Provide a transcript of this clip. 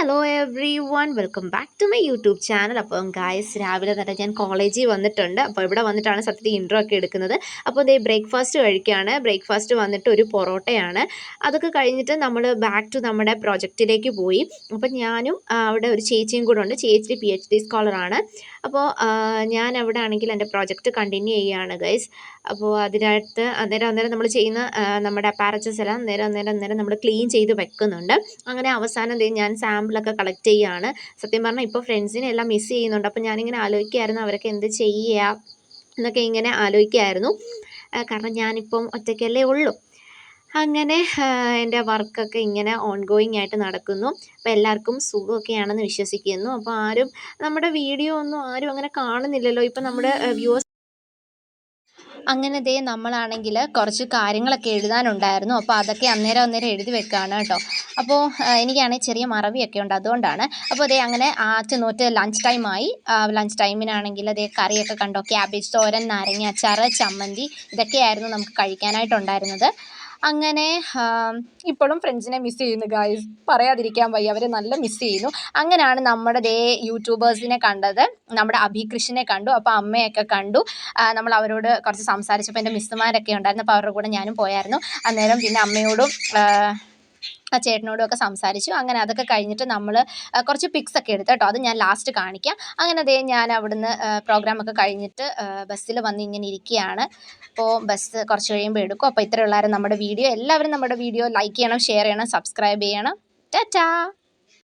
Hello everyone, welcome back to my YouTube channel. അപ്പം guys, രാവിലെ തന്നെ ഞാൻ കോളേജിൽ വന്നിട്ടുണ്ട്. അപ്പോൾ ഇവിടെ വന്നിട്ടാണ് സത്യത്തിൽ ഇൻട്രോ ഒക്കെ എടുക്കുന്നത്. അപ്പോൾ ഇതേ ബ്രേക്ക്ഫാസ്റ്റ് കഴിക്കുകയാണ്. ബ്രേക്ക്ഫാസ്റ്റ് വന്നിട്ട് ഒരു പൊറോട്ടയാണ്. അതൊക്കെ കഴിഞ്ഞിട്ട് നമ്മൾ ബാക്ക് ടു നമ്മുടെ പ്രൊജക്റ്റിലേക്ക് പോയി. അപ്പം ഞാനും അവിടെ ഒരു ചേച്ചിയും കൂടെ ഉണ്ട്. ചേച്ചി PhD സ്കോളറാണ്. അപ്പോൾ ഞാൻ അവിടെ ആണെങ്കിൽ എൻ്റെ പ്രൊജക്റ്റ് കണ്ടിന്യൂ ചെയ്യുകയാണ് ഗൈസ്. അപ്പോൾ അതിനകത്ത് അന്നേരം നമ്മൾ ചെയ്യുന്ന നമ്മുടെ അപ്പാരച്ചസ് എല്ലാം അന്നേരം നമ്മൾ ക്ലീൻ ചെയ്ത് വെക്കുന്നുണ്ട്. അങ്ങനെ അവസാനം ഞാൻ സാമ്പിളൊക്കെ കളക്ട് ചെയ്യുകയാണ്. സത്യം പറഞ്ഞാൽ ഇപ്പോൾ ഫ്രണ്ട്സിനെ എല്ലാം മിസ് ചെയ്യുന്നുണ്ട്. അപ്പോൾ ഞാനിങ്ങനെ ആലോചിക്കുകയായിരുന്നു അവരൊക്കെ എന്ത് ചെയ്യുക എന്നൊക്കെ ഇങ്ങനെ ആലോചിക്കുകയായിരുന്നു. കാരണം ഞാനിപ്പം ഒറ്റയ്ക്കല്ലേ ഉള്ളൂ. അങ്ങനെ എൻ്റെ വർക്കൊക്കെ ഇങ്ങനെ ഓൺഗോയിങ് ആയിട്ട് നടക്കുന്നു. അപ്പോൾ എല്ലാവർക്കും സുഖമൊക്കെയാണെന്ന് വിശ്വസിക്കുന്നു. അപ്പോൾ ആരും നമ്മുടെ വീഡിയോ ഒന്നും ആരും അങ്ങനെ കാണുന്നില്ലല്ലോ. ഇപ്പം നമ്മുടെ വ്യൂവേഴ്സ് അങ്ങനെ നമ്മളാണെങ്കിൽ കുറച്ച് കാര്യങ്ങളൊക്കെ എഴുതാനുണ്ടായിരുന്നു. അപ്പോൾ അതൊക്കെ അന്നേരം എഴുതി വെക്കുകയാണ് കേട്ടോ. അപ്പോൾ എനിക്കാണെങ്കിൽ ചെറിയ മറവിയൊക്കെ ഉണ്ട്, അതുകൊണ്ടാണ്. അപ്പോൾ അങ്ങനെ ആറ്റുനോറ്റ് ലഞ്ച് ടൈമായി. ലഞ്ച് ടൈമിനാണെങ്കിൽ കറിയൊക്കെ കണ്ടോ, ക്യാബേജ് തോരൻ, നാരങ്ങ അച്ചാർ, ചമ്മന്തി, ഇതൊക്കെയായിരുന്നു നമുക്ക് കഴിക്കാനായിട്ടുണ്ടായിരുന്നത്. അങ്ങനെ ഇപ്പോഴും ഫ്രണ്ട്സിനെ മിസ് ചെയ്യുന്നു ഗായ്സ്, പറയാതിരിക്കാൻ വയ്യ, അവരെ നല്ല മിസ് ചെയ്യുന്നു. അങ്ങനെയാണ് നമ്മുടെ യൂട്യൂബേഴ്സിനെ കണ്ടത്. നമ്മുടെ അഭികൃഷിനെ കണ്ടു, അപ്പോൾ അമ്മയൊക്കെ കണ്ടു. നമ്മൾ അവരോട് കുറച്ച് സംസാരിച്ചപ്പോൾ എൻ്റെ മിസ്സുമാരൊക്കെ ഉണ്ടായിരുന്നു. അപ്പോൾ അവരുടെ കൂടെ ഞാനും പോയായിരുന്നു. അന്നേരം പിന്നെ അമ്മയോടും ആ ചേട്ടനോടും ഒക്കെ സംസാരിച്ചു. അങ്ങനെ അതൊക്കെ കഴിഞ്ഞിട്ട് നമ്മൾ കുറച്ച് പിക്സ് ഒക്കെ എടുത്തു കേട്ടോ. അത് ഞാൻ ലാസ്റ്റ് കാണിക്കാം. അങ്ങനെ ഞാൻ അവിടുന്ന് പ്രോഗ്രാമൊക്കെ കഴിഞ്ഞിട്ട് ബസ്സിൽ വന്ന് ഇങ്ങനെ ഇരിക്കുകയാണ്. അപ്പോൾ ബസ് കുറച്ച് കഴിയുമ്പോൾ എടുക്കും. അപ്പോൾ ഇത്രയുള്ളായിരുന്നു നമ്മുടെ വീഡിയോ. എല്ലാവരും നമ്മുടെ വീഡിയോ ലൈക്ക് ചെയ്യണം, ഷെയർ ചെയ്യണം, സബ്സ്ക്രൈബ് ചെയ്യണം. ടാറ്റാ.